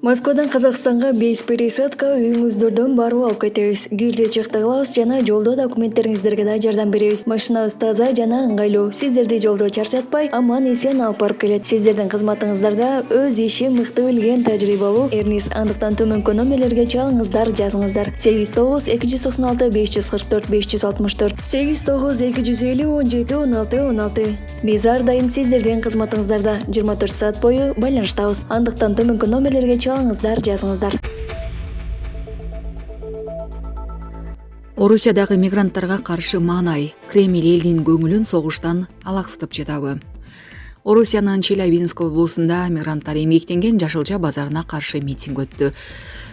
Москвадан Казакстанга 5 пересадка үйүңүздөрдөн барып алып кетебиз. Кирди чыкты кылабыз жана жолдо документтериңиздерге да жардам беребиз. Машинабыз таза жана ыңгайлуу. Сиздерди жолдо чарчатпай, аман эсен алып барып келет. Сиздердин кызматыңыздарда өз иши мыкты билген тажрыйбалуу Эрнис. Андыктан төмөнкү номерлерге чалыңыздар, жазыңыздар. 89 296 544 564 89 250 17 16 16. Биз ар дайым сиздердин кызматыңыздарда 24 саат бою байланыштабыз. Андыктан төмөнкү номерлерге чалыңыздар, жазыңыздар. Орусиядагы мигранттарга каршы маанай. Кремль элдин көңүлүн согуштан алаксытып жатабы? Орусиянын Челябинск облусунда мигранттар эмгектенген Жашылча базарына каршы митинг өттү.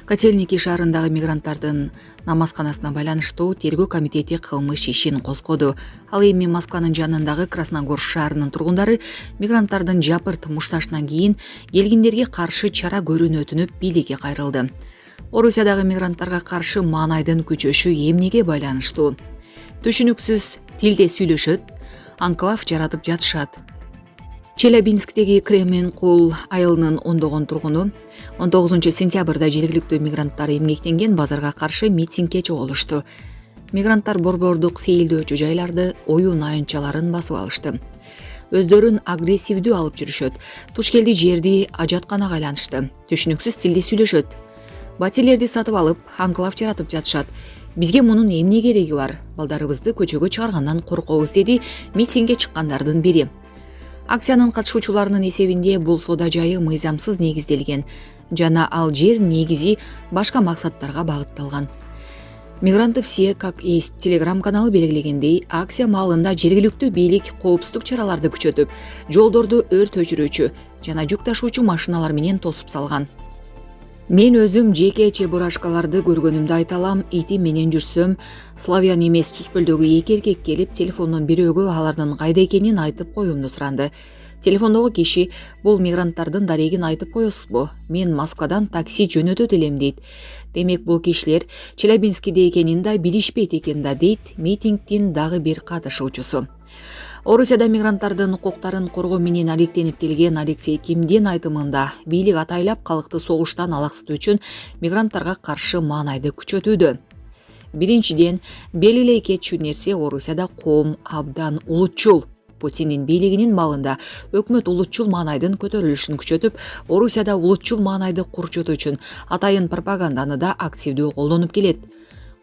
Котельники шаарындагы мигранттардын намазканасына байланыштуу тергөө комитети кылмыш ишин козгоду. Ал эми Москванын жанындагы Красногорск шаарынын тургундары мигранттардын жапырт мушташынан кийин келгиндерге каршы чара көрүүнү өтүнүп бийликке кайрылды. Орусиядагы мигранттарга каршы маанайдын күчөшү эмнеге байланыштуу? Түшүнүксүз тилде сүйлөшөт, анклав жаратып жатышат. Челябинсктеги Кременкул айылынын ондогон тургуну 19 сентябрда жергиликтүү мигранттар эмгектенген базарга каршы митингге чогулушту. Мигранттар борбордук сейилдөөчү жайларды, оюн аянтчаларын басып алышты. Өздөрүн агрессивдүү алып жүрүшөт. Туш келди жерди ажатканага айланышты. Түшүнүксүз тилде сүйлөшөт. Батирлерди сатып алып, анклав жаратып жатышат. Бизге мунун эмне кереги бар? Балдарыбызды көчөгө чыгаргандан коркобуз, деди митингге чыккандардын бири. Акциянын катышуучуларынын эсебинде бул соода жайы мыйзамсыз негизделген жана ал жер негизи башка максаттарга багытталган. Мигранты все как есть телеграм-каналы белгилегендей, акция маалында жергиликтүү бийлик коопсуздук чараларды күчөтүп, жолдорду өрт өчүрүүчү жана жүк ташуучу машиналар менен тосуп салган. Мен өзүм жеке чебурашкаларды көргөнүмдү айта алам. Ити менен жүрсөм, славян эмес түспөлдөгү эки эркек келип телефондон бирөөгө алардын кайда экенин айтып коюумду суранды. Телефондогу киши: бул мигранттардын дарегин айтып коесузбу? Мен Москвадан такси жөнөтөт элем, дейт. Демек бул кишилер Челябинскиде экенин да билишпейт экен да, дейт митингдин дагы бир катышуучусу. Орусияда мигранттардын укуктарын коргоо менен алектенип келген Алексей Кимдин айтымында бийлик атайлап калкты согуштан алаксытуу үчүн мигранттарга каршы маанайды күчөтүүдө. Биринчиден, белгилей кетчү нерсе, Орусияда коом абдан улутчул. Путиндин бийлигинин маалында өкмөт улутчул маанайдын көтөрүлүшүн күчөтүп, Орусияда улутчул маанайды курчутуу үчүн атайын пропаганданы да активдүү колдонуп келет.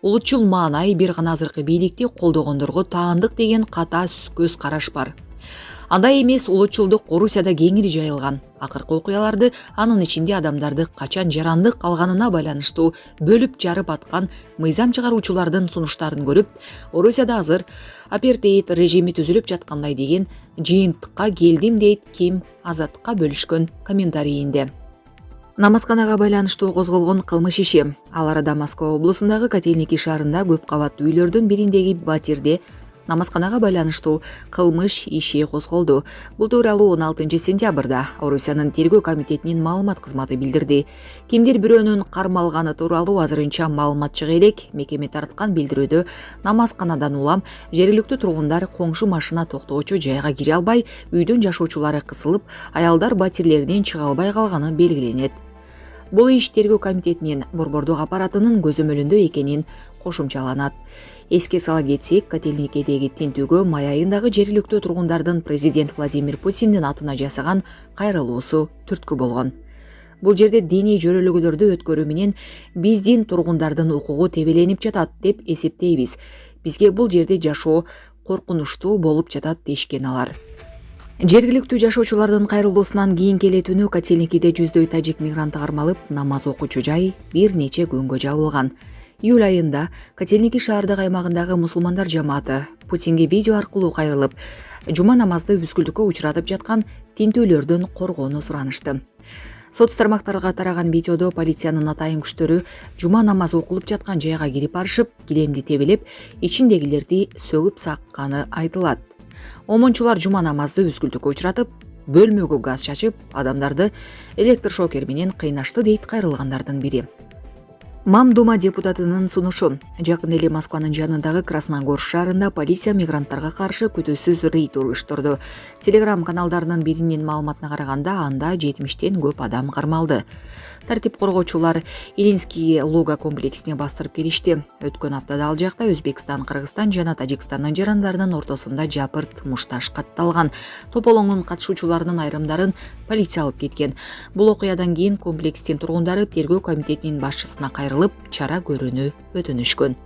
Улутчул маанай бир гана азыркы бийликти колдогондорго таандык деген ката көз караш бар. Андай эмес, улутчулдук Орусияда кеңири жайылган. Акыркы окуяларды, анын ичинде адамдарды качан жарандык алганына байланыштуу бөлүп жарып аткан мыйзам чыгаруучулардын сунуштарын көрүп, Орусияда азыр апартеид режими түзүлүп жаткандай деген жыйынтыкка келдим, дейт Ким Азаттыкка бөлүшкөн комментарийинде. Намазканага байланыштуу козголгон кылмыш иши. Ал арада Москва облусундагы Котельники шаарында көп кабаттуу үйлөрдүн бириндеги батирде намазканага байланыштуу кылмыш иши козголду. Бул тууралуу 16 сентябрда Орусиянын тергөө комитетинин маалымат кызматы билдирди. Кимдир бирөөнүн кармалганы тууралуу азырынча маалымат чыга элек. Мекеме тараткан билдирүүдө намазканадан улам жергиликтүү тургундар коңшу машина токтогучу жайга кире албай, үйдүн жашоочулары кысылып, аялдар батирлеринен чыга албай калганы белгиленет. Бул иш тергөө комитетинин борбордук аппаратынын көзөмөлүндө экенин кошумчаланат. Эске сала кетсек, Котельникидеги тинтүүгө май айындагы жергиликтүү тургундардын президент Владимир Путиндин атына жасаган кайрылуусу түрткү болгон. Бул жерде диний жөрөлгөлөрдү өткөрүү менен биздин тургундардын укугу тебеленип жатат деп эсептейбиз. Бизге бул жерде жашоо коркунучтуу болуп жатат, дешкен алар. Жергиликтүү жашоочулардын кайрылуусунан кийинки эле түнү Котельникиде жүздөй тажик мигранты кармалып, намаз окуучу жай бир нече күнгө жабылган. Июль айында Котельники шаардык аймагындагы мусулмандар жамааты Путинге видео аркылуу кайрылып, жума намазды бүскүлдүккө учуратып жаткан тинтүүлөрдөн коргоону суранышты. Соц тармактарга тараган видеодо полициянын атайын күчтөрү жума намаз окулуп жаткан жайга кирип барышып, килемди тебелеп, ичиндегилерди сөгүп сакканы айтылат. Омончулар жума намазды бүскүлдүккө учуратып, бөлмөгө газ чачып, адамдарды электрошокер менен кыйнашты, дейт кайрылгандардын бири. Мамдума депутатынын сунушу. Жакын эле Москванын жанындагы Красногор шаарында полиция мигранттарга каршы күтүүсүз рейд уюштурду. Телеграм каналдарынын биринин маалыматына караганда анда 70тен көп адам кармалды. Тартип коргоочулар Илинский Луга комплексине бастырып келишти. Өткөн аптада ал жакта Өзбекстан, Кыргызстан жана Тажикстандын жарандарынын ортосунда жапырт мушташ катталган. Тополоңдун катышуучуларынын айрымдарын полиция алып кеткен. Бул окуядан кийин комплекстин тургундары тергөө комитетинин башчысына кайрылып, чара көрүүнү өтүнүшкөн.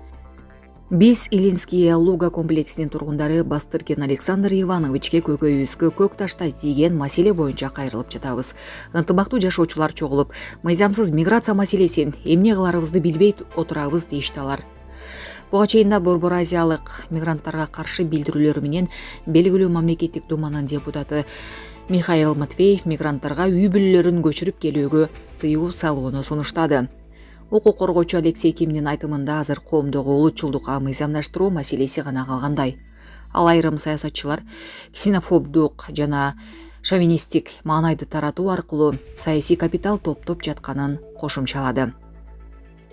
Биз Илинский Луга комплексинин тургундары Бастыркин Александр Ивановичке көкөйүбүзгө көк таштай тийген маселе боюнча кайрылып жатабыз. Ынтымактуу жашоочулар чогулуп, мыйзамсыз миграция маселесин эмне кыларыбызды билбей отурабыз дейишти алар. Буга чейин да Борбор Азиялык мигранттарга каршы билдирүүлөр менен белгилүү мамлекеттик думанын депутаты Михаил Матвеев мигранттарга үй бүлөлөрүн көчүрүп келүүгө тыюу салууну сунуштады. Укук коргоочу Алексей Кимдин айтымында азыр коомдогу улутчулдукка мыйзамдаштыруу маселеси гана калгандай. Ал айрым саясатчылар ксенофобдук жана шовинисттик маанайды таратуу аркылуу саясий капитал топтоп жатканын кошумчалады.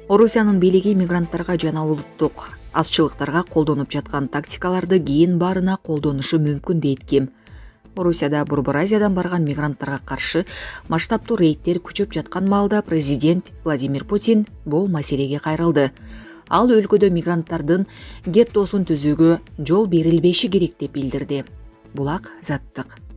Орусиянын бийлиги мигранттарга жана улуттук азчылыктарга колдонуп жаткан тактикаларды кийин баарына колдонушу мүмкүн дейт Ким. Орусияда Борбор Азиядан барган мигранттарга каршы масштабтуу рейдтер күчөп жаткан маалда президент Владимир Путин бул маселеге кайрылды. Ал өлкөдө мигранттардын геттосун түзүүгө жол берилбеши керек деп билдирди. Булак Заттык.